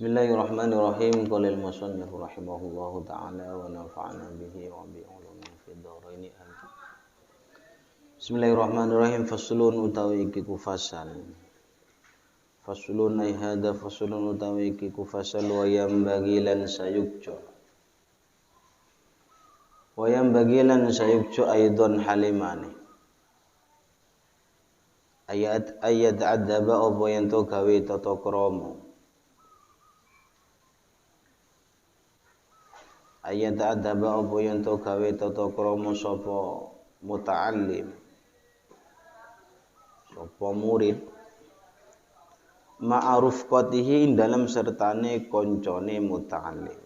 Bismillahirrahmanirrahim. Qala al-musannif rahimahullahu ta'ala wa nafa'ana bihi wa bi ulumihi fid dharain amin. Bismillahirrahmanirrahim. Faslun utawi iki fasal. Faslun ay hadza faslun utawi iki fasal wa yambagi lan sayukjo. Wa yambagi lan sayukjo aidon halimane. Ayat adzaba apa yen to gawe tata krama. Ayat adaba apa yang to gawe tata krama sapa muta'allim sapa murid ma'aruf qatihi dalam sertane koncone muta'allim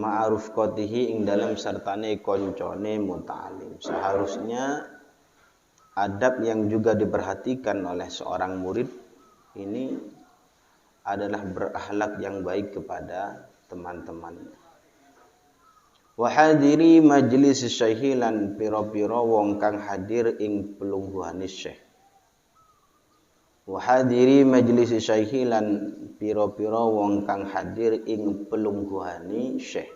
ma'aruf qatihi ing dalam sertane koncone muta'allim. Seharusnya adab yang juga diperhatikan oleh seorang murid ini adalah berakhlak yang baik kepada teman-teman. Wa hadiri majlis syekh lan pira-pira wong kang hadir ing pelungguhane syekh. Wa hadiri majlis syekh lan pira-pira wong kang hadir ing pelungguhane syekh.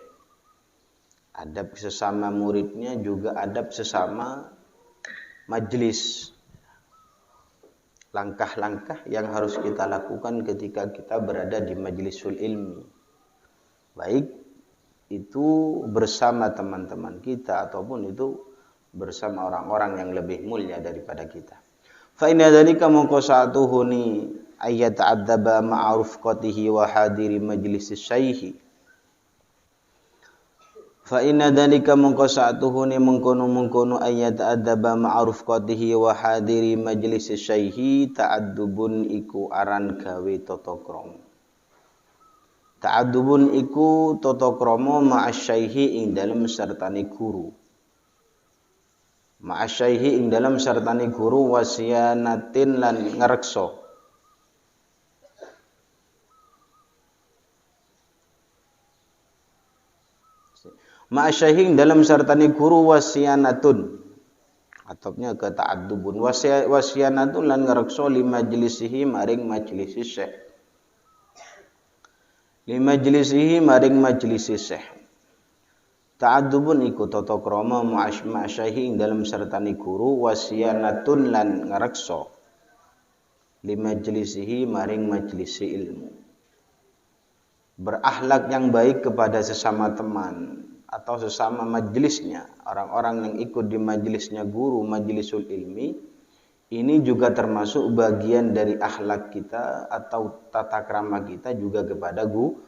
Adab sesama muridnya juga adab sesama majlis. Langkah-langkah yang harus kita lakukan ketika kita berada di majlisul ilmi. Baik itu bersama teman-teman kita ataupun itu bersama orang-orang yang lebih mulia daripada kita. Fa inna dzalika mongko sa'atuhuni ayat adzaba ma'aruf qatihi wa hadiri majlis syaihi. Fa inna dzalika mongko sa'atuhuni mengkono ayat adzaba ma'aruf qatihi wa hadiri majlis syaihi ta'addubun iku aran gawe tata krama. Ta'addubun iku tata krama ma'asyaihi ing dalem sertane guru. Ma'asyaihi ing dalem sertane guru wasyanatin lan ngreksa. Ma'asyaihi ing dalem sertane guru wasyanatun. Atopnya ke ta'addubun wasyanatun lan ngreksa li majlisihi maring majlis syekh. Li majlisihi maring majlisi syekh. Ta'addubun iku tata krama ma'asyahi ing dalem sertane guru wasyanatun lan ngreksa li majlisihi maring majlisi ilmu. Berakhlak yang baik kepada sesama teman atau sesama majlisnya, orang-orang yang ikut di majlisnya guru, majlisul ilmi. Ini juga termasuk bagian dari akhlak kita atau tata krama kita juga kepada guru.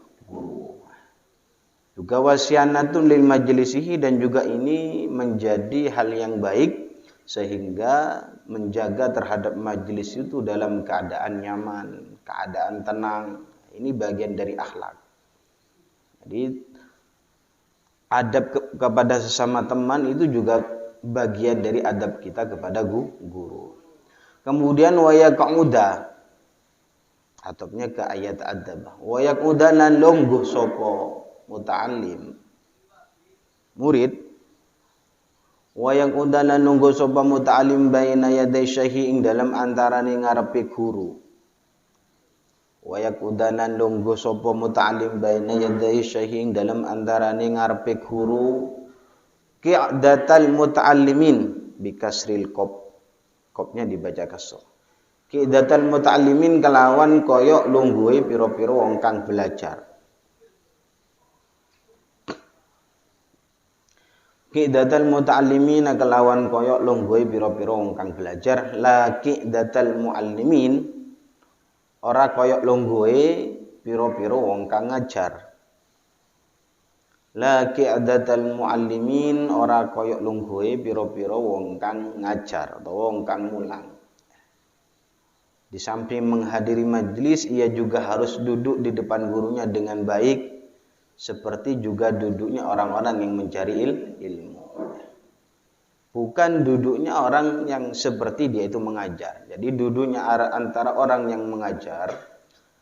Juga wasyanatun lil majlisihi, dan juga ini menjadi hal yang baik sehingga menjaga terhadap majlis itu dalam keadaan nyaman, keadaan tenang. Ini bagian dari akhlak. Jadi adab kepada sesama teman itu juga bagian dari adab kita kepada guru. Kemudian wayaquda atopnya ke ayat adab. Wayaquda lan longguh sapa muta'allim murid. Wayaquda lan longguh sapa muta'allim baina yaday syekhi ing dalam antarane ngarepe guru. Wayaquda lan longguh sapa muta'allim baina yaday syekhi ing dalam antarane ngarepe guru. Qi'datal muta'allimin bikasril qab. Kopnya dibaca kasra. Qidatal muta'allimin kelawan koyok lungguhe pira-pira wong kang belajar. Qidatal muta'allimin kelawan koyok lungguhe pira-pira wong kang belajar. La qidatal muallimin ora koyok lungguhe pira-pira wong kang ngajar. La qidatal muallimin ora koyok lungguhe pira-pira wong kang ngajar atau wong kang mulang. Di samping menghadiri majlis, ia juga harus duduk di depan gurunya dengan baik, seperti juga duduknya orang-orang yang mencari ilmu. Bukan duduknya orang yang seperti dia itu mengajar. Jadi duduknya antara orang yang mengajar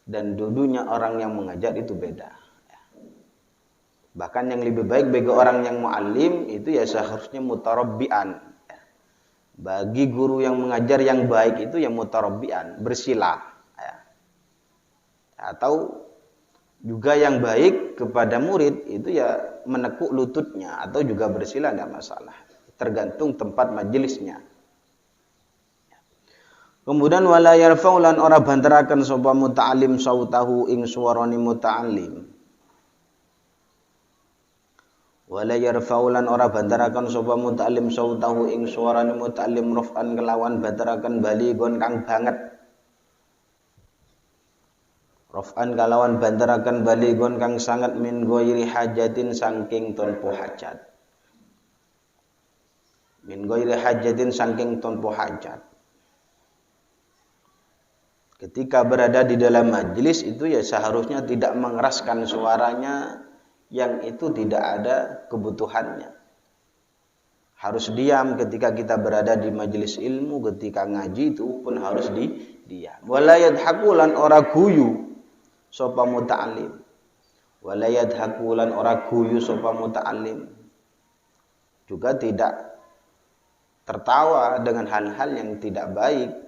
dan duduknya orang yang mengajar itu beda. Bahkan yang lebih baik bagi orang yang muallim itu ya seharusnya mutarabbian. Bagi guru yang mengajar yang baik itu ya mutarabbian, bersila. atau juga yang baik kepada murid itu ya menekuk lututnya atau juga bersila tidak masalah, tergantung tempat majelisnya. Kemudian wala yarfa'u lan ora bantaraken sapa muta'allim sautahu ing suwarane muta'allim. Wala yarfa'u lan ora bantaraken sapa muta'allim sautahu ing suwarane muta'allim raf'an kelawan bantaraken baligon kang banget. Raf'an kalawan bantaraken baligon kang sangat min ghairi hajatin saking tanpa hajat. Min ghairi hajatin saking tanpa hajat. Ketika berada di dalam majelis itu ya seharusnya tidak mengeraskan suaranya yang itu tidak ada kebutuhannya. Harus diam ketika kita berada di majelis ilmu, ketika ngaji itu pun harus diam. Wala yadhaku lan ora guyu sapa muta'allim. Wala yadhaku lan ora guyu sapa muta'allim. Juga tidak tertawa dengan hal-hal yang tidak baik.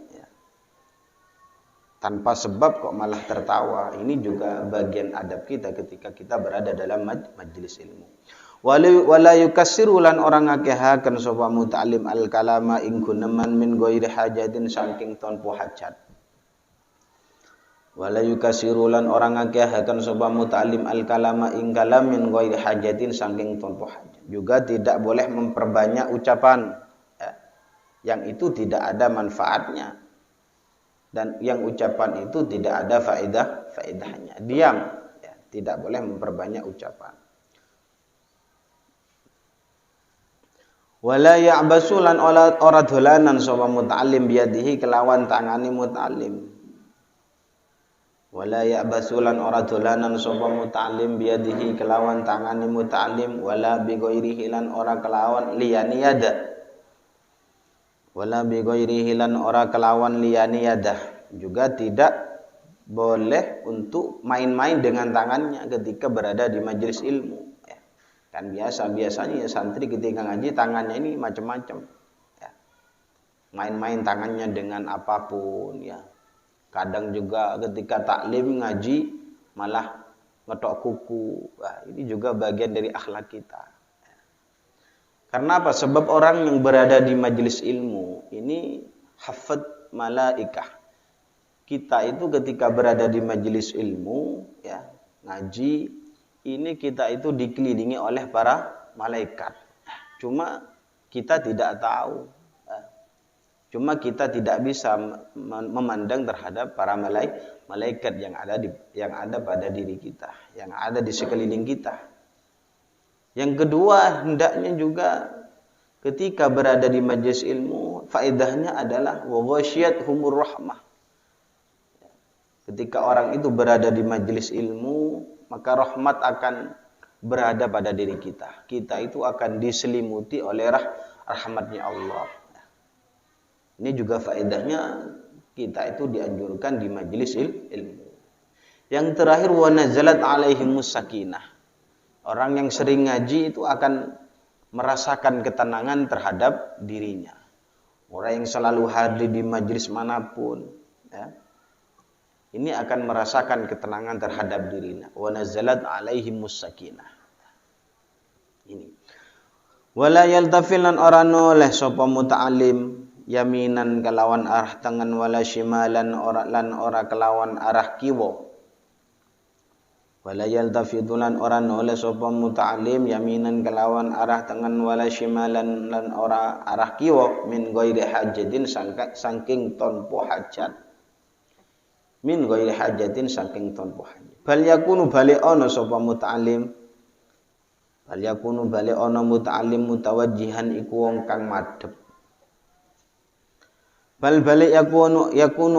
Tanpa sebab kok malah tertawa. Ini juga bagian adab kita ketika kita berada dalam majelis ilmu. Wala yukassiru lan orang ngakehaken sapa muta'allim al-kalama ing guneman min ghairi hajatin saking tanpa hajat. Wala yukassiru lan orang ngakehaken sapa muta'allim al-kalama ing kalam min ghairi hajatin saking tanpa hajat. Juga tidak boleh memperbanyak ucapan ya, yang itu tidak ada manfaatnya. Dan yang ucapan itu tidak ada faedahnya. Diam, ya, tidak boleh memperbanyak ucapan. Wala ya'basu lan ora dolanan sapa muta'allim biyadihi kelawan tangani muta'allim. Wala ya'basu lan ora dolanan sapa muta'allim biyadihi kelawan tangani muta'allim wala bi ghairihi lan ora kelawan liyani yada. Wala bi ghairihi lan ora kelawan liyani yadah. Juga tidak boleh untuk main-main dengan tangannya ketika berada di majelis ilmu ya. Kan biasanya ya santri ketika ngaji tangannya ini macam-macam ya. Main-main tangannya dengan apapun ya. Kadang juga ketika taklim ngaji malah ngetok kuku. Wah, ini juga bagian dari akhlak kita. Karena apa? Sebab orang yang berada di majelis ilmu ini hafad malaikah. Kita itu ketika berada di majelis ilmu ya, ngaji, ini kita itu dikelilingi oleh para malaikat. Cuma kita tidak tahu. Cuma kita tidak bisa memandang terhadap para malaikat yang ada pada diri kita, yang ada di sekeliling kita. Yang kedua, hendaknya juga ketika berada di majelis ilmu, faedahnya adalah wa ghasyiyatuhumur rahmah. Ketika orang itu berada di majelis ilmu, maka rahmat akan berada pada diri kita. Kita itu akan diselimuti oleh rahmatnya Allah. Ini juga faedahnya kita itu dianjurkan di majelis ilmu. Yang terakhir wa nazalat alaihimus sakinah. Orang yang sering ngaji itu akan merasakan ketenangan terhadap dirinya. Orang yang selalu hadir di majelis manapun ya, ini akan merasakan ketenangan terhadap dirinya. Wa nazalat alaihimus sakinah. Ini. Wala yaltafil lan ora noleh sapa muta'allim yaminan kelawan arah tangan wala shimalan ora kelawan arah kiwa. Wala yaltafitu lan ora noleh sapa muta'allim yaminan kelawan arah tangan wala shimalan lan ora arah kiwa min ghairi hajatin saking tanpa hajat. Min ghairi hajatin saking tanpa hajat. Bal yakunu bali ana sapa muta'allim. Bal yakunu bali ana muta'allim mutawajjihan iku wong kang madhep. Bal bali yakunu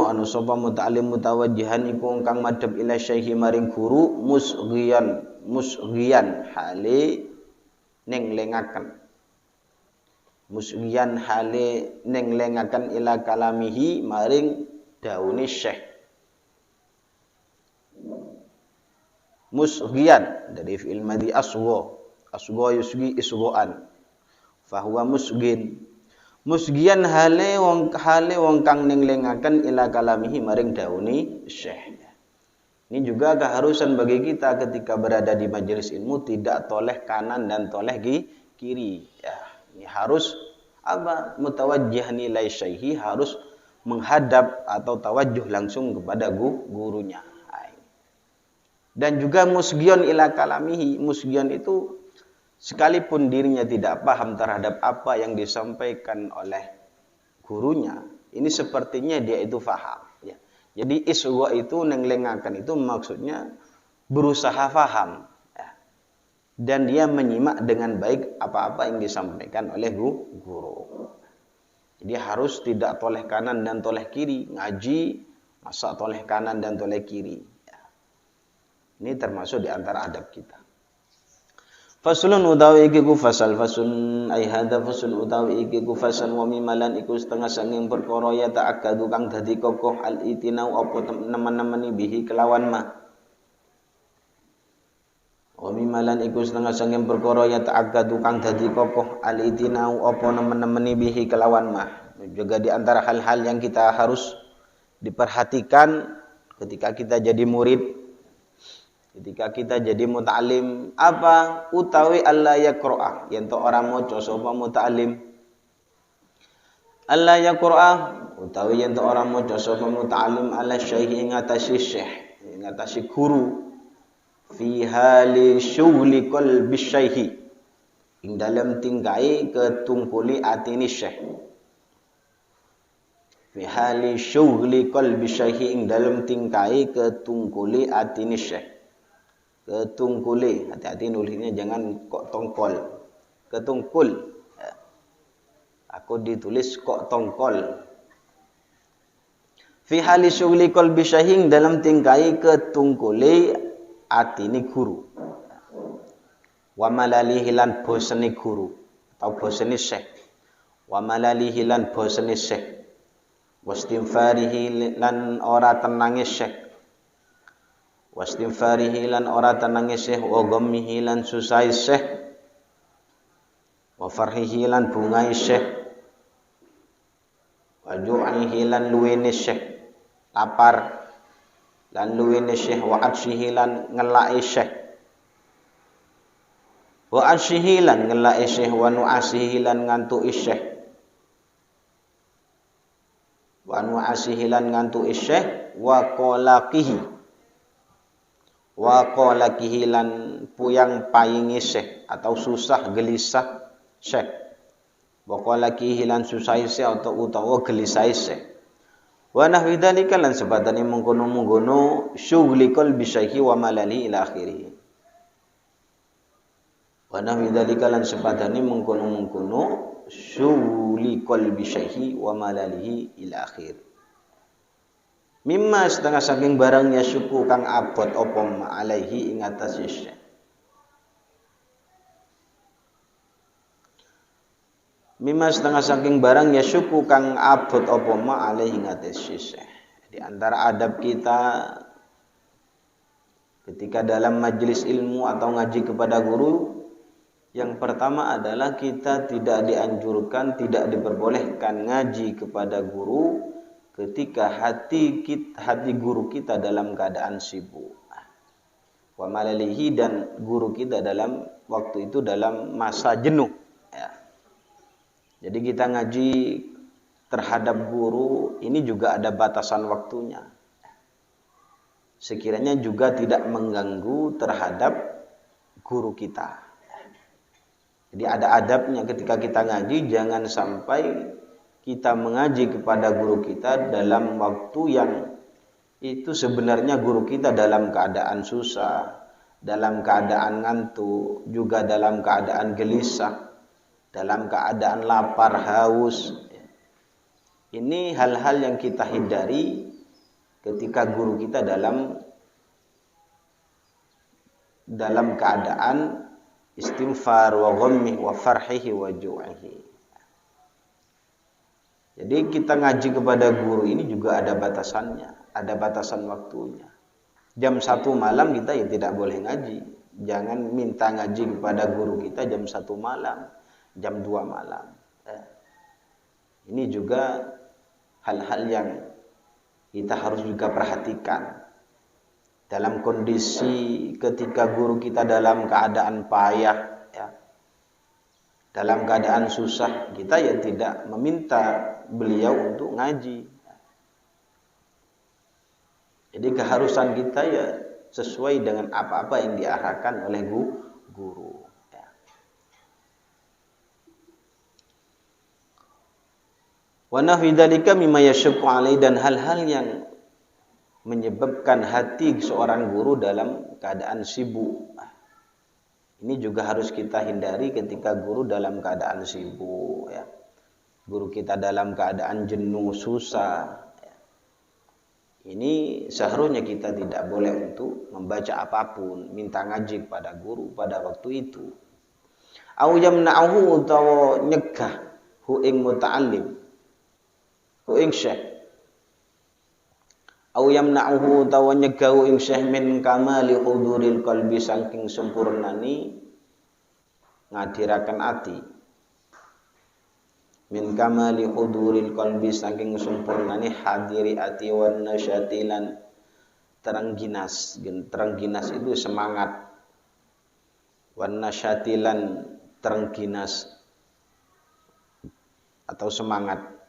anu sapa muta'allim mutawajjihan iku wong kang madhep ila syaihi maring guru musghiyan hale ning lengaken. Musghiyan hale ning lengaken ila kalamihi maring daune syekh. Musghiyan dari fi'il madhi asgha yusghi isghaan fahuwa musghiyan hale wong kang ning lengaken ila kalamihi maring dauni syekh. Ini juga keharusan bagi kita ketika berada di majelis ilmu tidak toleh kanan dan toleh kiri. Ya, ini harus apa? Mutawajjih nilai syaihi, harus menghadap atau tawajjuh langsung kepada gurunya. Dan juga musgyon ila kalamihi. Musgyon itu sekalipun dirinya tidak paham terhadap apa yang disampaikan oleh gurunya, ini sepertinya dia itu paham. Ya. Jadi iswa itu nenglengakan itu maksudnya berusaha paham. Ya. Dan dia menyimak dengan baik apa-apa yang disampaikan oleh guru. Jadi harus tidak toleh kanan dan toleh kiri. Ngaji, masa toleh kanan dan toleh kiri. Ya. Ini termasuk di antara adab kita. Faslun utawi iki ku fasal fasun ai hadza fasun utawi iki ku fasal wa mimalan iku setengah sanging perkara ya ta'akkadu kang dadi kokoh al itinau apa nemen-nemeni bihi kelawan ma. Wa mimalan iku setengah sanging perkara ya ta'akkadu kang dadi kokoh al itinau apa nemen-nemeni bihi kelawan ma. Juga di antara hal-hal yang kita harus diperhatikan ketika kita jadi murid. Ketika kita jadi muta'alim, apa? Utawi alla yaqra'ah, yen to orang maca sapa muta'alim. Alla yaqra'ah, utawi yen to orang maca sapa muta'alim ala syaihi ing atase syekh, ing atase guru. Fi hali syughli qalbi syaihi. Ing dalam tingkai ketungkuli atine syekh. Fi hali syughli qalbi syaihi ing dalam tingkai ketungkuli atine syekh. Ketungkuli, hati-hati nulisnya jangan kok tongkol, ketungkul. Ya. Aku ditulis kok tongkol. Fi hali syughli qalbi syahing dalam tingkai ketungkuli atine guru. Wa malalihi lan bosene guru atau bosene syekh. Wa malalihi lan bosene syekh. Wastinfarihi lan ora tenange syekh. Wastinfarihi lan ora tenange syekh wa ghammihi lan susai syekh wa farhihi lan bungai syekh wa ju'ihi lan luwene syekh lapar lan luwene syekh wa atshihi lan ngelake syekh wa atshihi lan ngelake syekh wa nu'asihi lan ngantuki syekh wa nu'asihi lan ngantuki syekh wa qalaqihi wa qala kihilan puyang payingi syekh atau susah gelisah syekh. Wa qala kihilan susah syekh atau utawa gelisah syekh. Wa nahwi dzalika lan sebatane mengkono-mengkono syughli qalbi syekhi wa malali ila akhirih. Wa nahwi dzalika lan sebatane mengkono-mengkono syughli qalbi syekhi wa malalihi ila akhirih. Mimma setengah saking barangnya syuku kang abot apa alaihi ing atase syekh. Mimma setengah saking barangnya syuku kang abot apa alaihi ing atase syekh. Di antara adab kita ketika dalam majelis ilmu atau ngaji kepada guru, yang pertama adalah kita tidak dianjurkan, tidak diperbolehkan ngaji kepada guru ketika hati guru kita dalam keadaan sibuk. Wa malalihi dan guru kita dalam waktu itu dalam masa jenuh. Ya. Jadi kita ngaji terhadap guru ini juga ada batasan waktunya. Sekiranya juga tidak mengganggu terhadap guru kita. Jadi ada adabnya ketika kita ngaji, jangan sampai kita mengaji kepada guru kita dalam waktu yang itu sebenarnya guru kita dalam keadaan susah, dalam keadaan ngantuk, juga dalam keadaan gelisah, dalam keadaan lapar, haus. Ini hal-hal yang kita hindari ketika guru kita dalam keadaan istighfar wa ghammi wa farhihi wa ju'ihi. Jadi kita ngaji kepada guru ini juga ada batasannya, ada batasan waktunya. Jam 1 malam kita ya tidak boleh ngaji. Jangan minta ngaji kepada guru kita jam 1 malam, jam 2 malam. Ini juga hal-hal yang kita harus juga perhatikan. dalam kondisi ketika guru kita dalam keadaan payah, ya, dalam keadaan susah, kita ya tidak meminta beliau untuk ngaji. Jadi keharusan kita ya sesuai dengan apa-apa yang diarahkan oleh guru. Ya. Wa nahwi dzalika mimma yashqu alai, dan hal-hal yang menyebabkan hati seorang guru dalam keadaan sibuk. Ini juga harus kita hindari ketika guru dalam keadaan sibuk, ya. Guru kita dalam keadaan jenuh, susah, ya. Ini seharusnya kita tidak boleh untuk membaca apapun, minta ngaji kepada guru pada waktu itu. Au yamna'uhu, utawa nyegah hu ing muta'allim, hu ing syekh. Au yamna'uhu, utawa nyegah ing syekh min kamali huduril qalbi, saking sempurnani ngadiraken ati. Min kamali huduril qalbi, saking sempurnani hadiri ati, wan nasyatilan terang ginas. Terang ginas itu semangat. Wan nasyatilan terang ginas atau semangat.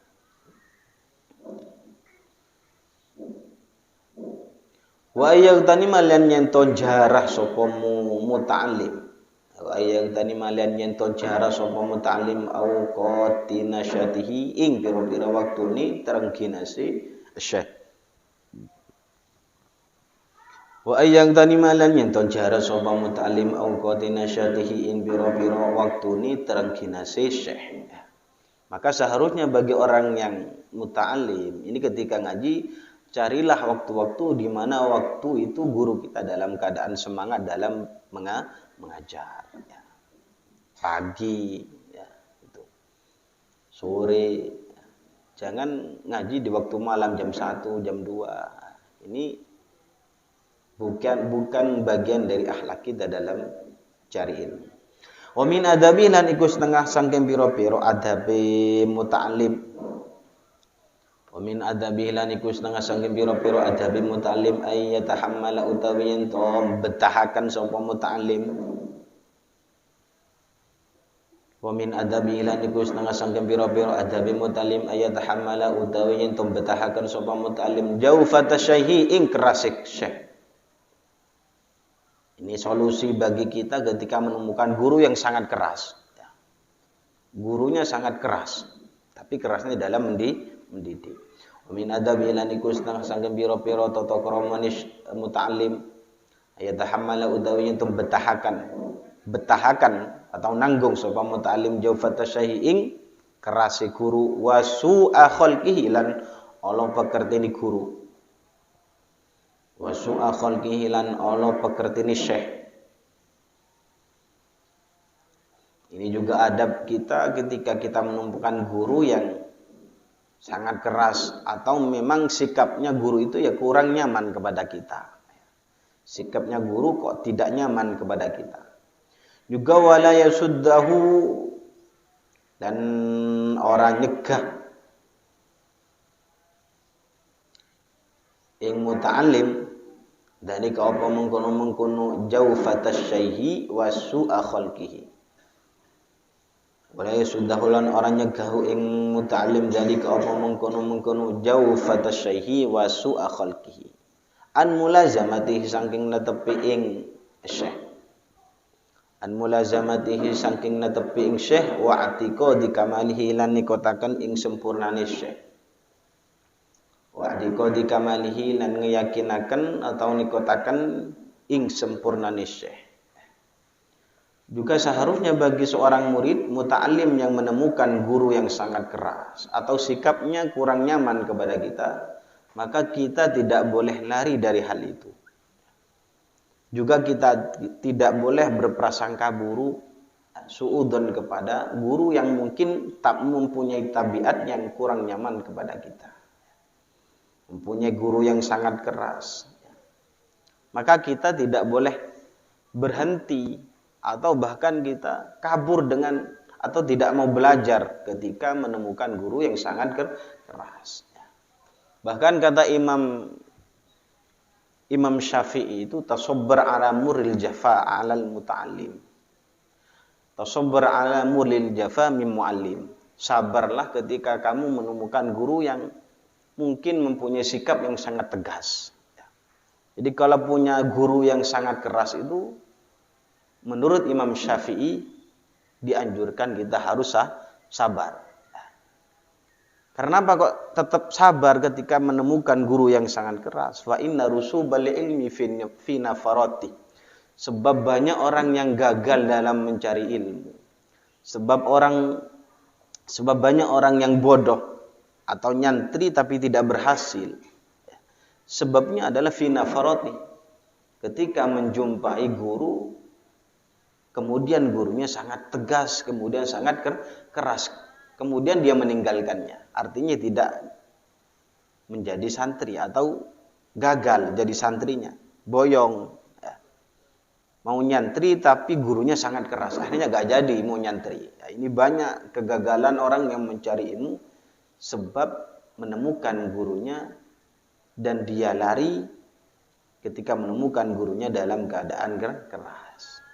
Wa yaghtani malian yenton jarah sapa muta'allim. Wa yaghtani malian yenton jarah sapa muta'allim au qatina syatihi, ing pira-pira waktune tereng ginase syekh. Wa yaghtani malian yenton jarah sapa muta'allim au qatina syatihi, ing pira-pira waktune tereng ginase syekh. Maka seharusnya bagi orang yang muta'allim ini ketika ngaji, carilah waktu-waktu di mana waktu itu guru kita dalam keadaan semangat dalam mengajar. Ya. Pagi, ya, itu. Sore, ya. Jangan ngaji di waktu malam jam 1, jam 2. Ini bukan bagian dari akhlak kita dalam cari ilmu. Wa min adabi, lan iku setengah sangking pira-pira adabe muta'allim. Wa min adabi, lan iku setengah sangking pira-pira adabi muta'allim ay yatahammala utawi yen to betahaken sapa muta'allim. Wa min adabi, lan iku setengah sangking pira-pira adabi muta'allim ay yatahammala utawi yen to betahaken sapa muta'allim jaufata syaihi, ing kerasik syekh. Ini solusi bagi kita ketika menemukan guru yang sangat keras. Gurunya sangat keras, tapi kerasnya dalam mendidik. Min adabi, lan iku setengah sangking pira-pira tata krama muta'allim ayatahammala utawi yen betahakan atau nanggung sapa muta'allim jaufata syaihi, ing kerase guru, wa su'a khalqihi, lan ala pekertine guru. Wa su'a khalqihi, lan ala pekertine syekh. Ini juga adab kita ketika kita menemukan guru yang sangat keras atau memang sikapnya guru itu ya kurang nyaman kepada kita. Sikapnya guru kok tidak nyaman kepada kita. Juga wala yasuddahu, dan orang nyegah ing muta'allim dari apa mengkono jaufatasy syaihi wa su'a khalqihi. Wala yasuddahu, lan orang nyegahu ing muta'allim dari apa mengkono jaufatasy syaihi wa su'a khalqihi. An mulazamatihi, saking netepi ing syekh. An mulazamatihi, saking netepi ing syekh, wa atiqadi kamalihi, lan nikotaken ing sempurnane syekh. Wa atiqadi kamalihi, lan ngeyakinaken atau nikotaken ing sempurnane syekh. Juga seharusnya bagi seorang murid muta'allim yang menemukan guru yang sangat keras atau sikapnya kurang nyaman kepada kita, maka kita tidak boleh lari dari hal itu. Juga kita tidak boleh berprasangka buruk, suudzon kepada guru yang mungkin tak mempunyai tabiat yang kurang nyaman kepada kita. Mempunyai guru yang sangat keras. Maka kita tidak boleh berhenti atau bahkan kita kabur dengan atau tidak mau belajar ketika menemukan guru yang sangat keras. Bahkan kata Imam Imam Syafi'i itu tasobbar ala muril jafa alal muta'allim. Tasobbar ala muril jafa min mu'allim. Sabarlah ketika kamu menemukan guru yang mungkin mempunyai sikap yang sangat tegas. Jadi kalau punya guru yang sangat keras itu, menurut Imam Syafi'i dianjurkan kita harus sabar. Karena apa kok tetap sabar ketika menemukan guru yang sangat keras? Fa inna rusubal ilmi fi nafarati. Sebab banyak orang yang gagal dalam mencari ilmu. Sebab banyak orang yang bodoh atau nyantri tapi tidak berhasil. Sebabnya adalah fi nafarati. Ketika menjumpai guru, kemudian gurunya sangat tegas, kemudian sangat keras. Kemudian dia meninggalkannya. Artinya tidak menjadi santri atau gagal jadi santrinya. Boyong. Ya. Mau nyantri tapi gurunya sangat keras. Akhirnya gak jadi mau nyantri. Ya, ini banyak kegagalan orang yang mencari ilmu sebab menemukan gurunya dan dia lari ketika menemukan gurunya dalam keadaan keras.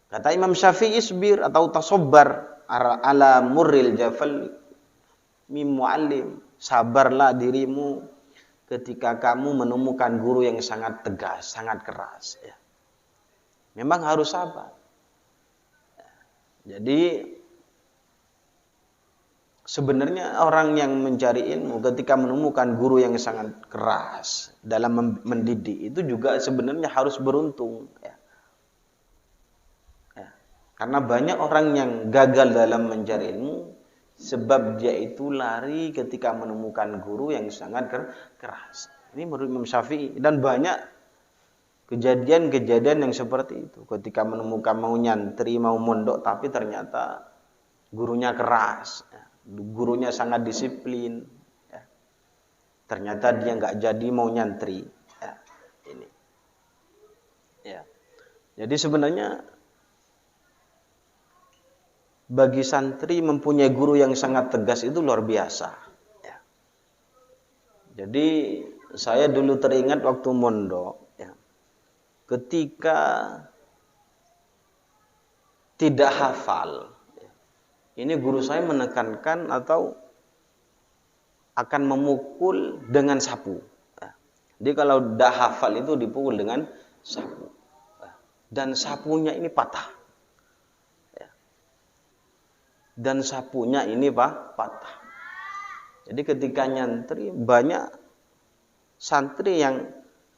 Kata Imam Syafi'i, isbir atau tasobbar ala murril jafal mim muallim. Sabarlah dirimu ketika kamu menemukan guru yang sangat tegas, sangat keras. Ya. Memang harus sabar. Jadi sebenarnya orang yang mencari ilmu ketika menemukan guru yang sangat keras dalam mendidik itu juga sebenarnya harus beruntung. Ya. Karena banyak orang yang gagal dalam mencari ilmu sebab dia itu lari ketika menemukan guru yang sangat keras. Ini menurut Imam Syafi'i. Dan banyak kejadian-kejadian yang seperti itu. Ketika menemukan mau nyantri, mau mondok, tapi ternyata gurunya keras. Gurunya sangat disiplin. Ternyata dia nggak jadi mau nyantri. Ini. Ya. Jadi sebenarnya bagi santri mempunyai guru yang sangat tegas itu luar biasa. Ya. Jadi saya dulu teringat waktu mondok, ya, ketika tidak hafal, ya, ini guru saya menekankan atau akan memukul dengan sapu. Ya. Jadi kalau tidak hafal itu dipukul dengan sapu. Ya. Dan sapunya ini patah. Dan sapunya ini patah. Jadi ketika nyantri banyak santri yang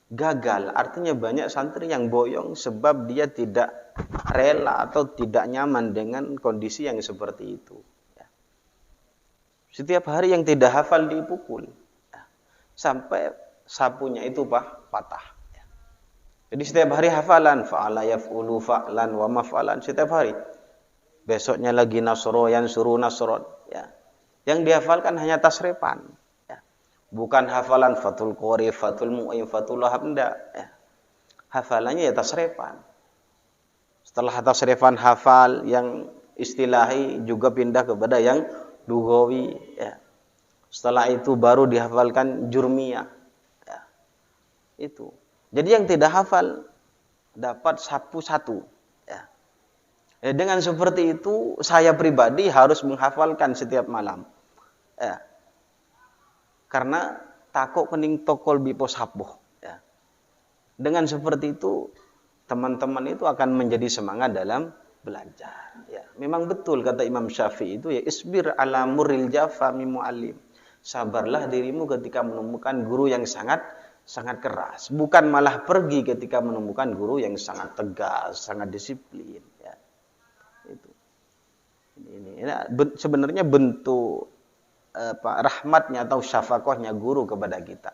gagal. Artinya banyak santri yang boyong sebab dia tidak rela atau tidak nyaman dengan kondisi yang seperti itu. Setiap hari yang tidak hafal dipukul. Sampai sapunya itu patah. Jadi setiap hari hafalan. Fa'ala yaf'ulu fa'lan wa maf'alan. Setiap hari. Besoknya lagi nasro yang suruh nasron. Ya. Yang dihafalkan hanya tasrifan. Ya. Bukan hafalan fatul qori, fatul mu'im, fatul lahab. Enggak. Ya. Hafalannya ya tasrifan. Setelah tasrifan hafal yang istilahi juga pindah kepada yang lugawi. Ya. Setelah itu baru dihafalkan jurmiyah. Ya. Itu. Jadi yang tidak hafal dapat sapu satu. Dengan seperti itu, saya pribadi harus menghafalkan setiap malam. Ya. Karena takut kening tokol bipo sapuh. Ya. Dengan seperti itu, teman-teman itu akan menjadi semangat dalam belajar. Ya. Memang betul kata Imam Syafi'i itu, ya isbir ala murril jafa min mu'allim. Sabarlah dirimu ketika menemukan guru yang sangat keras. Bukan malah pergi ketika menemukan guru yang sangat tegas, sangat disiplin. Itu. Ini sebenarnya bentuk rahmatnya atau syafaqahnya guru kepada kita.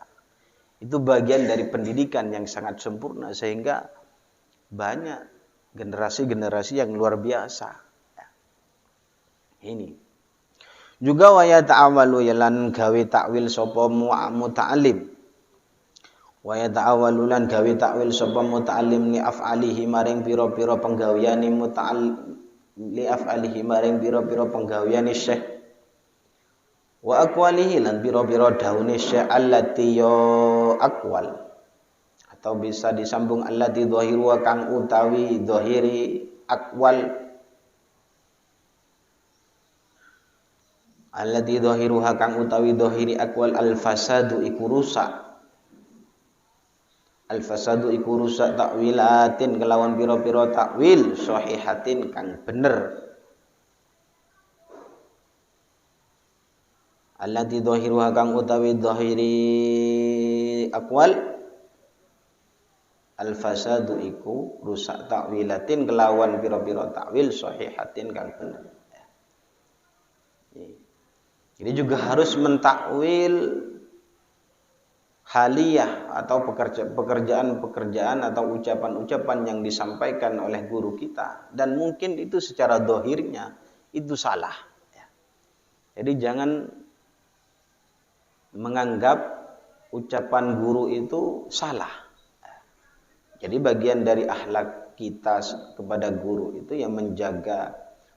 Itu bagian dari pendidikan yang sangat sempurna sehingga banyak generasi-generasi yang luar biasa. Ini. Juga wa yata'awalu yalan gawe takwil sapa muta'allim. Wa yata'awalu lan gawe takwil sapa muta'allim ni af'alihi maring pira-pira penggaweane muta'allim li af'alihi maring biro-biro penggaweane syekh wa aqwalihi lan biro-biro daune syekh allati yo aqwal atau bisa disambung allati dhahiru kang utawi dhahiri aqwal, allati dhahiruha kang utawi dhahiri aqwal al-fasadu iku rusak, al-fasadu iku rusak takwilatin kelawan pira-pira takwil sahihatin kang bener, allati dhahiruha kang utawi dhahiri aqwal al-fasadu iku rusak takwilatin kelawan pira-pira takwil sahihatin kang bener. Ini juga harus mentakwil haliyah atau pekerjaan-pekerjaan atau ucapan-ucapan yang disampaikan oleh guru kita, dan mungkin itu secara dohirnya itu salah. Jadi jangan menganggap ucapan guru itu salah. Jadi bagian dari akhlak kita kepada guru itu yang menjaga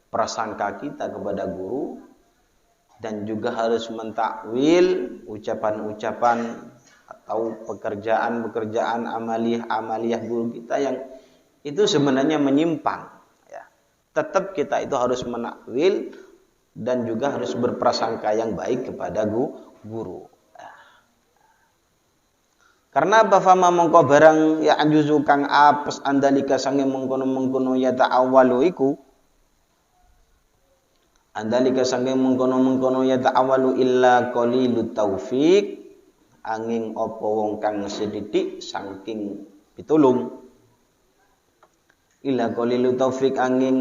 prasangka kita kepada guru, dan juga harus mentakwil ucapan-ucapan atau pekerjaan-pekerjaan amaliyah guru kita yang itu sebenarnya menyimpang. Ya. Tetap kita itu harus menakwil dan juga harus berprasangka yang baik kepada guru. Ya. Karena apa fama mongko barang ya anjuzu kang apes andalika sange mengkono ya ta'awalu iku, andalika sange mengkono ya ta'awalu illa qalilut taufik, angin apa wong kang sedidik saking pitulung, illa qalilut taufik angin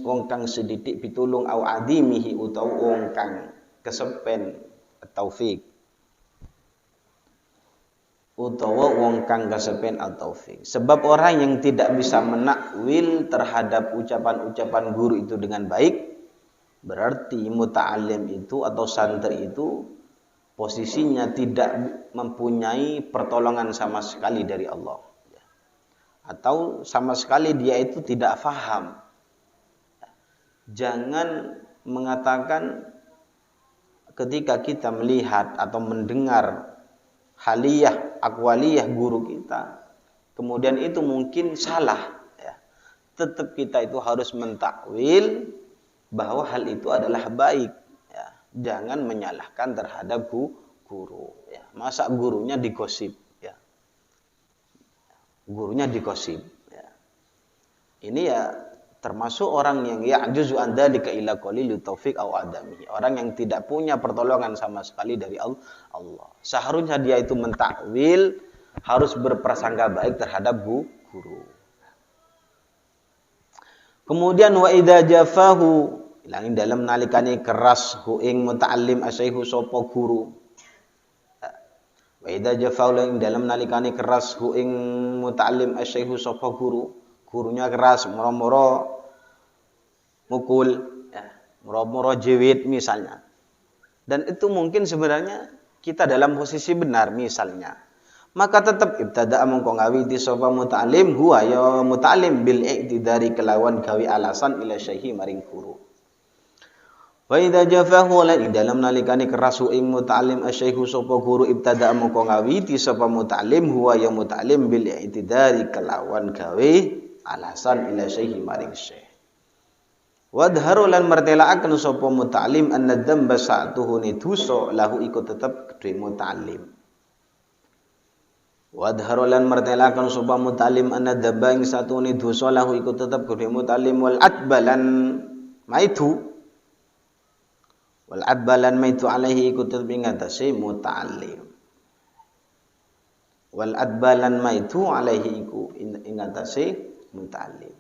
wong kang sedidik pitulung au adimihi utawa wong kang kesepen taufik, utawa wong kang kesepen taufik. Sebab orang yang tidak bisa menakwil terhadap ucapan-ucapan guru itu dengan baik, berarti muta'alim itu atau santri itu posisinya tidak mempunyai pertolongan sama sekali dari Allah, atau sama sekali dia itu tidak faham. Jangan mengatakan ketika kita melihat atau mendengar haliyah, akwaliyah guru kita, kemudian itu mungkin salah. Tetap kita itu harus mentakwil bahwa hal itu adalah baik. Ya. Jangan menyalahkan terhadap guru. Ya. Masa gurunya digosip? Ya. Gurunya digosip. Ya. Ini ya termasuk orang yang ya'juzu an dzalika ila qalilut taufik au adami. Orang yang tidak punya pertolongan sama sekali dari Allah. Seharusnya dia itu mentakwil, harus berprasangka baik terhadap guru. Kemudian wa idza jafahu, ilangin dalam nalikane keras hu ing muta'allim asyaihu sapa guru. Wa idza jafahu ing dalam nalikane keras hu ing muta'allim asyaihu sapa guru. Gurunya keras, moro-moro mukul, ya, moro-moro jewit misalnya. Dan itu mungkin sebenarnya kita dalam posisi benar misalnya. Maka tetap ibtada'a mongko ngawiti sapa muta'alim huwa ya muta'alim bil i'tidari kelawan gawe alasan ila syaihi maring guru. Wa idza jafahu la dalam nalikane kerasu ing muta'alim asyaihu sapa guru ibtada'a mongko ngawiti sapa muta'alim huwa ya muta'alim bil i'tidari kelawan gawe alasan ila syaihi maring syekh. Wadharu lan martelaaken sapa muta'alim anna dzamba sa'tuhu ni dosa lahu iku tetep kedue muta'alim. Wadharu lan martelakan sapa mutalim anna dzaba ing satune dosa lahu iku tetep kedhe mutalim wal adbalan maitu alaihi iku tetep ing atase mutalim. Wal adbalan maitu alaihi iku ing atase mutalim.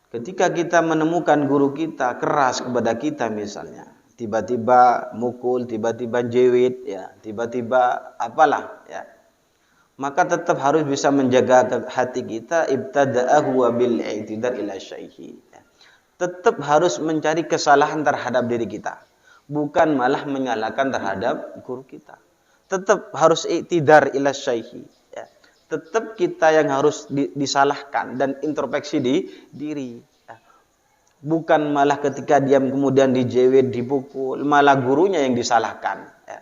Ketika kita menemukan guru kita keras kepada kita misalnya, tiba-tiba mukul, tiba-tiba jewit, ya, tiba-tiba apalah, ya. Maka tetap harus bisa menjaga hati kita, ibtada'ahu wa bil i'tidar ila syaihi. Tetap harus mencari kesalahan terhadap diri kita, bukan malah menyalahkan terhadap guru kita. Tetap harus i'tidar ila syaihi. Ya. Tetap kita yang harus disalahkan dan introspeksi di diri. Ya. Bukan malah ketika diam kemudian dijewet, dipukul, malah gurunya yang disalahkan. Ya.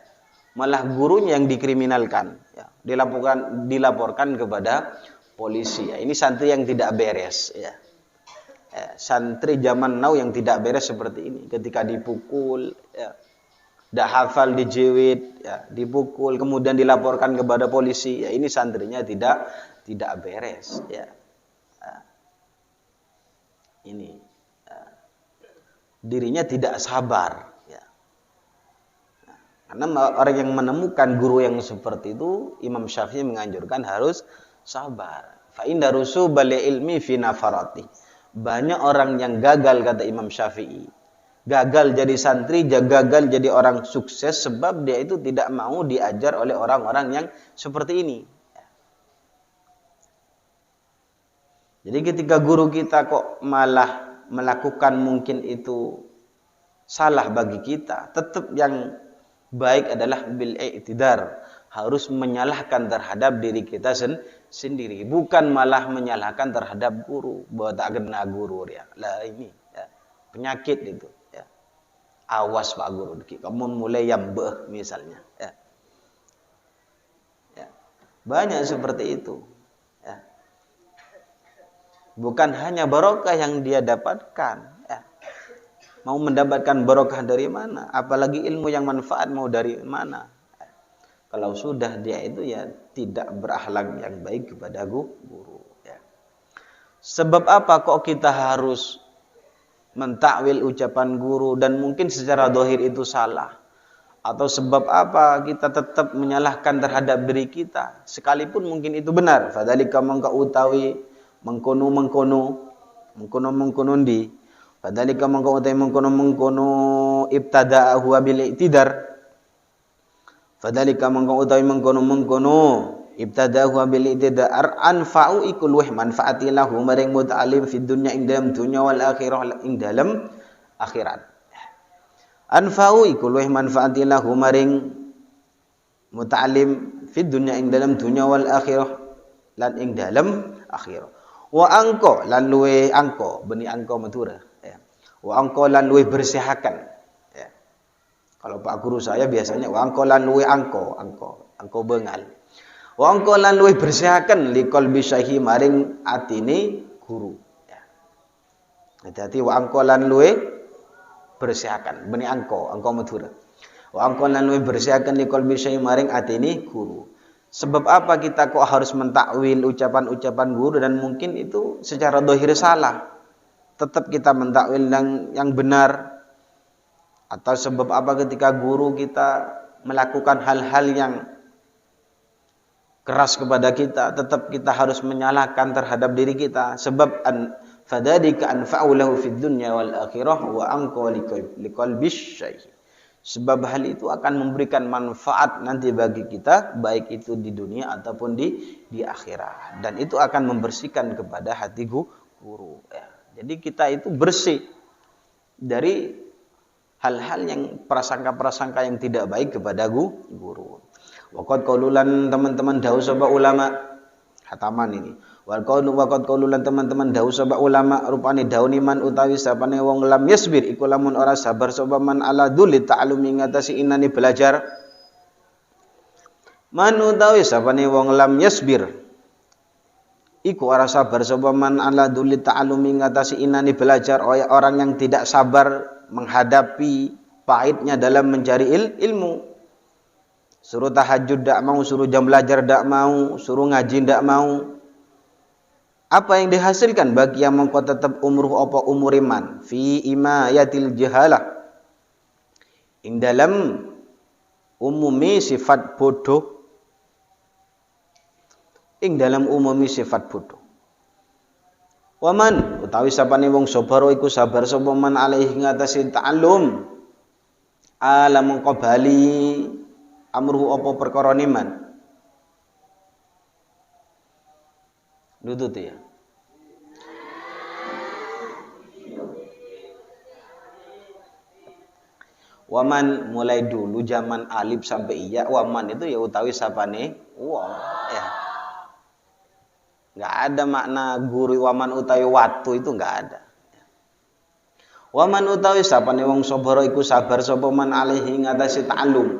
Malah gurunya yang dikriminalkan. Ya. dilaporkan kepada polisi. Ya, ini santri yang tidak beres ya. Santri zaman now yang tidak beres seperti ini, ketika dipukul ya, dah hafal dijerit ya, dipukul kemudian dilaporkan kepada polisi, ya ini santrinya tidak beres ya. Ini dirinya tidak sabar ya. Karena orang yang menemukan guru yang seperti itu, Imam Syafi'i menganjurkan harus sabar. Fa inna rusubal ilmi fi nafarati. Banyak orang yang gagal, kata Imam Syafi'i, gagal jadi santri, gagal jadi orang sukses sebab dia itu tidak mau diajar oleh orang-orang yang seperti ini. Jadi ketika guru kita kok malah melakukan mungkin itu salah bagi kita, tetap yang baik adalah bil i'tidar, harus menyalahkan terhadap diri kita sendiri, bukan malah menyalahkan terhadap guru, bahwa tak kena guru ya. Lah ini ya, penyakit itu ya. Awas Pak Guru, kamu mulai yambeh misalnya ya. Ya. Banyak seperti itu ya. Bukan hanya barokah yang dia dapatkan ya. Mau mendapatkan barokah dari mana? Apalagi ilmu yang manfaat mau dari mana? Kalau sudah dia itu ya tidak berakhlak yang baik kepada guru ya. Sebab apa kok kita harus mentakwil ucapan guru dan mungkin secara zahir itu salah? Atau sebab apa kita tetap menyalahkan terhadap diri kita sekalipun mungkin itu benar? Fadzalika mangka utawi mengkono di. Fadzalika mangka utawi mengkono ibtada'ahu bil i'tidar. Fadzalika mangko utawi mengkono ibtadahu bil idar anfa'u iku luweh manfaati lahu maring muta'alim fid dunya ing dalam dunya wal akhirah ing dalam akhirat. Anfa'u iku luweh manfaati lahu maring muta'alim fid dunya ing dalam dunya wal akhirah lan ing dalam akhirah. Wa angko lan luweh angko beni angko matura ya. Wa angko lan luweh bersihakan. Kalau Pak Guru saya biasanya angko lan luwe angko bengal. Angko lan luwe bersihaken likol bisahi maring atine guru. Ya. Hati-hati angko lan luwe bersihaken beni angko madura. Angko lan luwe bersihaken likol bisahi maring atine guru. Sebab apa kita kok harus mentakwil ucapan-ucapan guru dan mungkin itu secara zahir salah. Tetap kita mentakwil yang benar. Atau sebab apa ketika guru kita melakukan hal-hal yang keras kepada kita, tetap kita harus menyalahkan terhadap diri kita. Sebab fadzalika anfa'u lahu fid dunya wal akhirah wa anqa liqalbi syai'. Sebab hal itu akan memberikan manfaat nanti bagi kita, baik itu di dunia ataupun di akhirat. Dan itu akan membersihkan kepada hati guru. Ya. Jadi kita itu bersih dari hal-hal yang prasangka-prasangka yang tidak baik kepada guru. Waqad qaululan teman-teman dawuh sapa ulama hataman ini. Waqad qaululan teman-teman dawuh sapa ulama rupane dauni man utawi sapane wong lam yasbir iku lamun ora sabar sapa man ala dzuli ta'allumi ngatasi inane belajar. Man utawi sapane wong lam yasbir iku ora sabar sapa man ala dzuli ta'allumi ngatasi inane belajar, orang yang tidak sabar menghadapi pahitnya dalam mencari ilmu. Suruh tahajud tak mau, suruh jam belajar tak mau, suruh ngaji tak mau. Apa yang dihasilkan bagi yang mengko tetap umruh apa umur iman fi imayatil jahalah. Ing dalam umumi sifat bodoh. Ing dalam umumi sifat bodoh. Waman utawi sapane wong sabar iku sabar sapa man alaihi ngatasi ta'allum ala mengko bali amruh apa perkara niman. Lutut ya. Waman mulai dulu zaman alif sampai iya, waman itu ya utawi sapane wong ya. Enggak ada makna guru waman utawi watu itu enggak ada. Waman utawi sapane wong sabara iku sabar sapa man alaihi ngatasi ta'allum.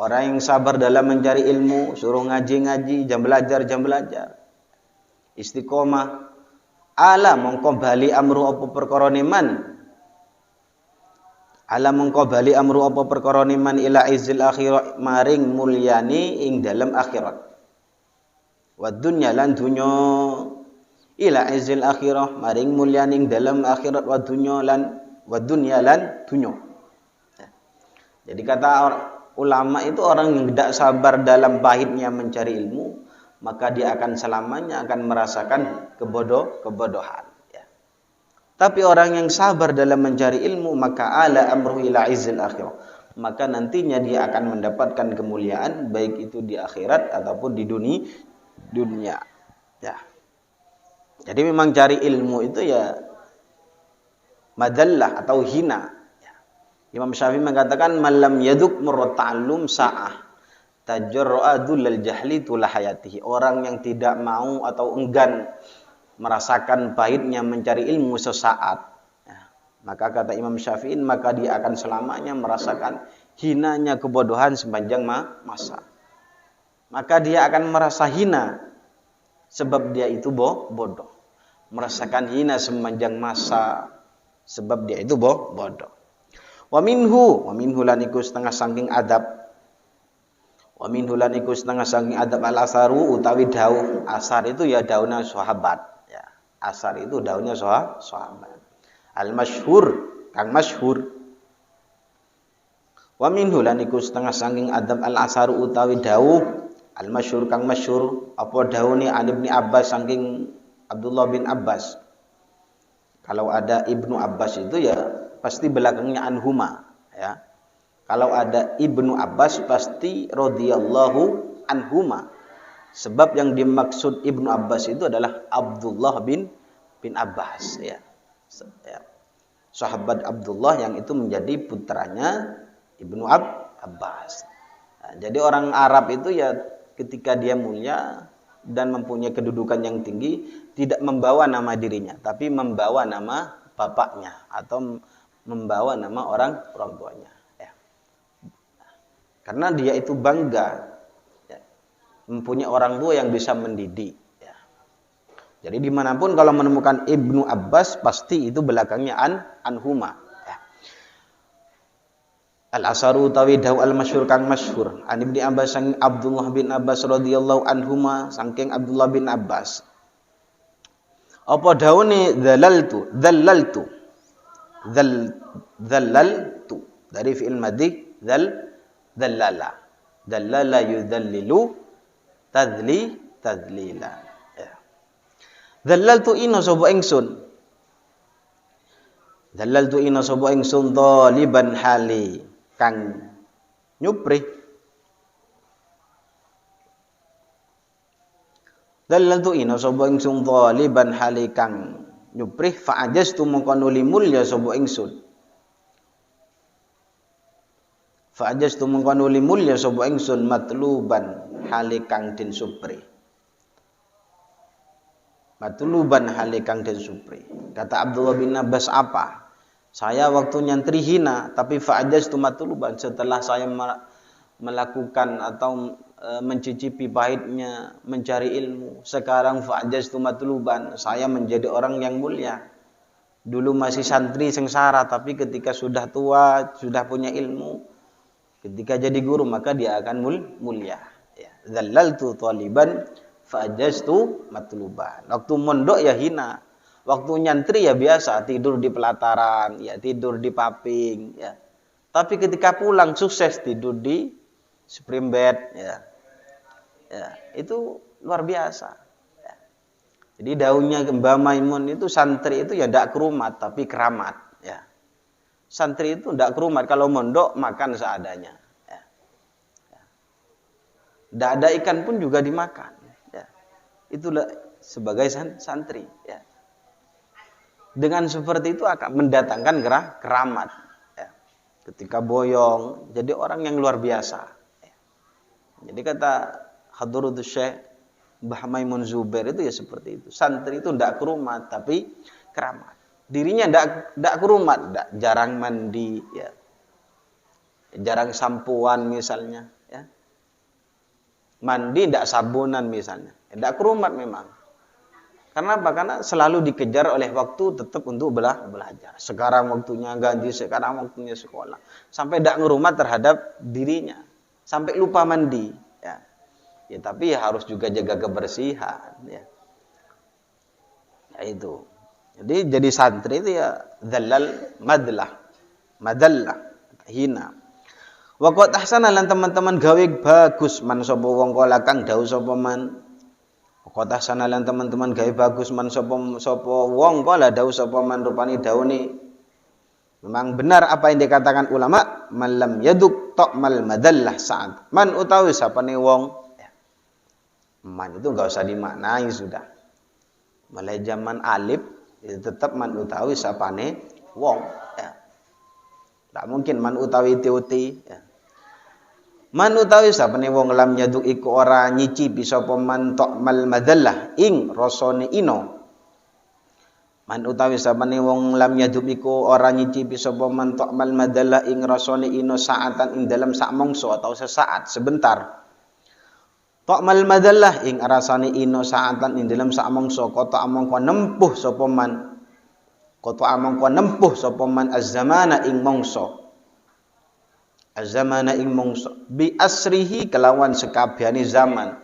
Orang yang sabar dalam mencari ilmu, suruh ngaji-ngaji, jam belajar, jam belajar. Istiqomah. Ala mongko bali amru apa perkara man. Ala mongko bali amru apa perkara man ila izil akhirat maring mulyani ing dalam akhirat. Wa dunya lan dunya ila izil akhirah maring mulyani ing dalam akhirat wa dunya lan dunya. Jadi kata ulama itu orang yang tidak sabar dalam pahitnya mencari ilmu, maka dia akan selamanya akan merasakan kebodohan. Ya. Tapi orang yang sabar dalam mencari ilmu, maka ala amruhu ila izil akhirah. Maka nantinya dia akan mendapatkan kemuliaan, baik itu di akhirat ataupun di dunia. Ya. Jadi memang cari ilmu itu ya madallah atau hina. Imam Syafi'i mengatakan malam yaduk murrat ta'allum sa'ah tajarra'a dullal jahli tula hayatihi. Orang yang tidak mau atau enggan merasakan pahitnya mencari ilmu sesaat, ya, maka kata Imam Syafi'i maka dia akan selamanya merasakan hinanya kebodohan sepanjang masa. Maka dia akan merasa hina sebab dia itu bodoh. Merasakan hina sepanjang masa sebab dia itu bodoh. Wa minhu lan iku setengah saking adab. Wa minhu lan iku setengah saking adab al-asaru utawi dawuh. Asar itu ya daunnya sahabat, ya. Asar itu daunnya sahabat. Al-masyhur kang masyhur. Wa minhu lan iku setengah saking adab al-asaru utawi dawuh al-masyhur kang masyhur apa dawuhne an Ibnu Abbas saking Abdullah bin Abbas. Kalau ada Ibnu Abbas itu ya pasti belakangnya anhuma, ya. Kalau ada Ibnu Abbas pasti radhiyallahu anhuma. Sebab yang dimaksud Ibnu Abbas itu adalah Abdullah bin Abbas, ya. Sahabat Abdullah yang itu menjadi putranya Ibnu Abbas. Nah, jadi orang Arab itu ya ketika dia mulia dan mempunyai kedudukan yang tinggi tidak membawa nama dirinya, tapi membawa nama bapaknya atau membawa nama orang tuanya, ya. Karena dia itu bangga, ya, mempunyai orang tua yang bisa mendidik, ya. Jadi dimanapun kalau menemukan Ibnu Abbas pasti itu belakangnya anhuma, ya. Al-asaru utawi dawu al-masyhur kang masyhur an Ibnu Abbas sang Abdullah bin Abbas radhiyallahu anhuma saking Abdullah bin Abbas. Apa dawune dhalaltu dari fi'il madhi dhallala yudhallilu tadlila, ya. Dhallaltu ina sapa ingsun dhaliban hali kang nyupri. Dhallaltu ina sapa ingsun dhaliban hali kang nyuprih fa'ajaztu mongko nuli mulya sapa ingsun. Fa'ajaztu mongko nuli mulya sapa ingsun matluban halikang den supri. Matluban halikang den supri. Kata Abdullah bin Abbas apa? Saya waktu nyantri hina, tapi fa'ajaztu matluban setelah saya melakukan atau mencicipi pahitnya mencari ilmu. Sekarang fa'ajaztu matluban, saya menjadi orang yang mulia. Dulu masih santri sengsara, tapi ketika sudah tua, sudah punya ilmu, ketika jadi guru maka dia akan mulia. Ya. Dhallaltu thaliban fa'ajaztu matluban. Waktu mondok ya hina, waktu nyantri ya biasa, tidur di pelataran, ya tidur di paping, ya. Tapi ketika pulang sukses tidur di spring bed, ya. Ya, itu luar biasa. Ya. Jadi daunnya Mbah Maimun itu santri itu ya tidak kerumat tapi keramat. Ya. Santri itu tidak kerumat, kalau mondok makan seadanya. Ya. Ya. Tidak ada ikan pun juga dimakan. Ya. Itulah sebagai santri. Ya. Dengan seperti itu akan mendatangkan keramat. Ya. Ketika boyong, jadi orang yang luar biasa. Ya. Jadi kata Hadratus Syekh Mbah Maimun Zubair itu ya seperti itu. Santri itu tidak kerumat tapi keramat. Dirinya tidak kerumat, jarang mandi, ya. Jarang sampuan misalnya, ya. Mandi tidak sabunan misalnya. Tidak kerumat memang. Karena apa? Karena selalu dikejar oleh waktu tetap untuk belajar. Sekarang waktunya gaji, sekarang waktunya sekolah. Sampai tidak ngerumat terhadap dirinya. Sampai lupa mandi. Ya. Ya, tapi ya harus juga jaga kebersihan. Ya. Ya itu. Jadi santri itu ya dzallal madallah, hina. Wa qad ahsana lan teman-teman gawe bagus man sapa wong kala kang dawuh sapa man. Wa qad ahsana lan teman-teman gawe bagus man sapa wong kala dawuh sapa man rupane dawune. Memang benar apa yang dikatakan ulama, man lam yaduk ta'mal madallah sa'at. Man utawi sapane wong. Ya. Man itu enggak usah dimaknai sudah. Mulai zaman alif itu tetap man utawi sapane wong. Ya. Tak mungkin man utawi tiuti. Ya. Man utawi sapane wong lam yaduk iku ora nyicipi sapa man ta'mal madallah ing rasane ino. Man utawi sapane wong lam yaduk iku ora nyicipi sapa man ta'mal madallah ing rasane ino saatan ing dalam sak mangsa atau sesaat sebentar. Ta'mal madallah ing rasane ino saatan ing dalam sak mangsa kota amangka nempuh sapa man kota amangka nempuh sapa man az-zamana ing mangsa. Az-zamana ing mangsa bi asrihi kelawan sekabehane zaman.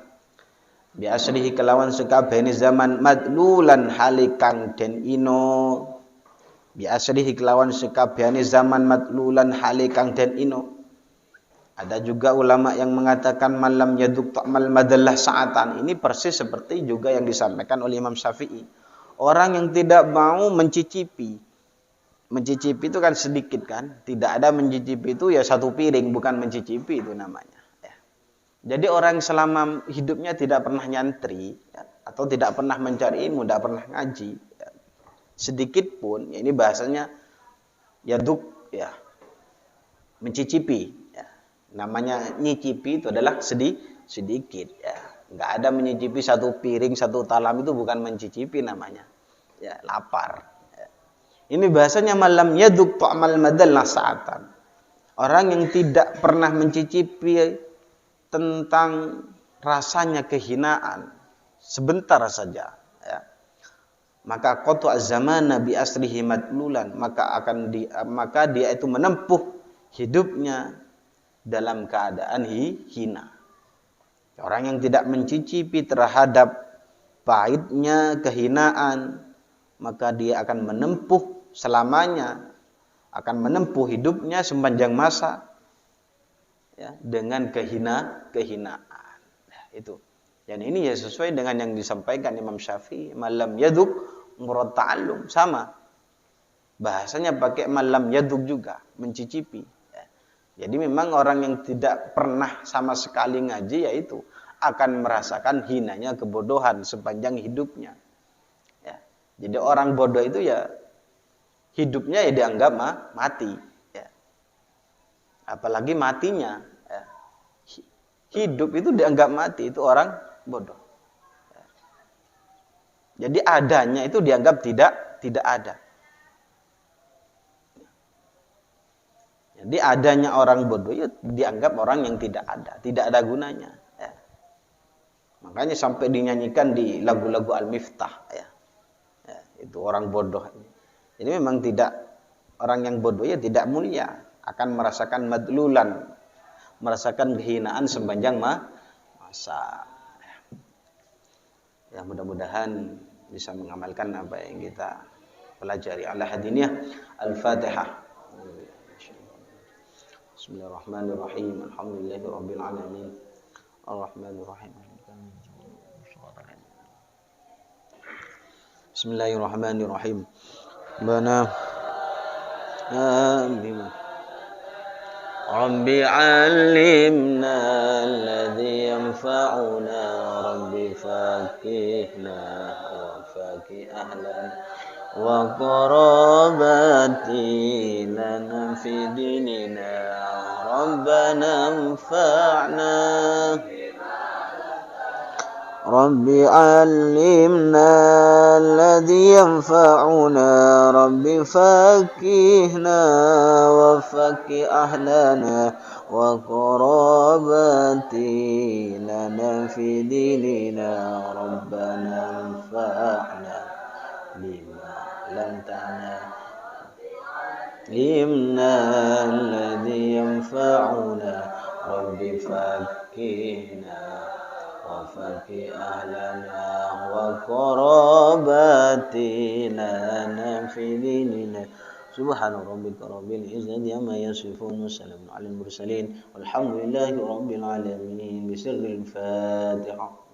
Bi asrihi kelawan sekabehane zaman madlulan halikang den ino. Bi asrihi kelawan sekabehane zaman madlulan halikang den ino. Ada juga ulama yang mengatakan malam yaduk ta'mal madallah sa'atan. Ini persis seperti juga yang disampaikan oleh Imam Syafi'i. Orang yang tidak mau mencicipi. Mencicipi itu kan sedikit kan. Tidak ada mencicipi itu ya satu piring. Bukan mencicipi itu namanya. Ya. Jadi orang selama hidupnya tidak pernah nyantri. Ya, atau tidak pernah mencari ilmu. Tidak pernah ngaji. Ya, sedikit pun. Ya, ini bahasanya yaduk. Ya, mencicipi. Namanya nyicipi itu adalah sedikit ya. Enggak ada menyicipi satu piring, satu talam itu bukan mencicipi namanya. Ya, lapar. Ya. Ini bahasanya malam yaduk ta'mal madallah sa'atan. Orang yang tidak pernah mencicipi tentang rasanya kehinaan sebentar saja ya. Maka qatu az-zamana bi asrihi madlulan, maka dia itu menempuh hidupnya dalam keadaan hina. Orang yang tidak mencicipi terhadap pahitnya kehinaan, maka dia akan menempuh selamanya, akan menempuh hidupnya sepanjang masa ya, dengan kehinaan. Nah, itu. Dan ini ya sesuai dengan yang disampaikan Imam Syafi'i, malam yaduk murad ta'allum, sama. Bahasanya pakai malam yaduk juga, mencicipi. Jadi memang orang yang tidak pernah sama sekali ngaji yaitu akan merasakan hinanya kebodohan sepanjang hidupnya. Ya. Jadi orang bodoh itu ya hidupnya ya dianggap mati. Ya. Apalagi matinya. Ya. Hidup itu dianggap mati, itu orang bodoh. Ya. Jadi adanya itu dianggap tidak ada. Jadi adanya orang bodoh ya dianggap orang yang tidak ada gunanya. Ya. Makanya sampai dinyanyikan di lagu-lagu Al-Miftah. Ya. Ya, itu orang bodoh. Jadi memang tidak, orang yang bodoh ya tidak mulia, akan merasakan madlulan, merasakan kehinaan sepanjang masa. Ya, mudah-mudahan bisa mengamalkan apa yang kita pelajari. Al-Hadiniyah Al-Fatihah. Bismillahirrahmanirrahim. Alhamdulillahirabbil alamin. Arrahmanirrahim. Bismillahirrahmanirrahim. Bana amin. Rabbi 'allimna alladhi yanfa'una, Rabbi faqihna wa faqih ahlan wa qarabati lana fi dinina. Rabbana anfa'na Rabbi 'allimna alladhi yanfa'una, Rabbi faqihna wa faqih ahlana وقرابتي لنا في ديننا ربنا انفعنا بما علمتنا علمنا الذي ينفعنا رب فكنا وفك أهلنا وقراباتنا لنا في ديننا سبحان ربك رب العزة عما يصفون وسلام على المرسلين والحمد لله رب العالمين بسر الفاتحة.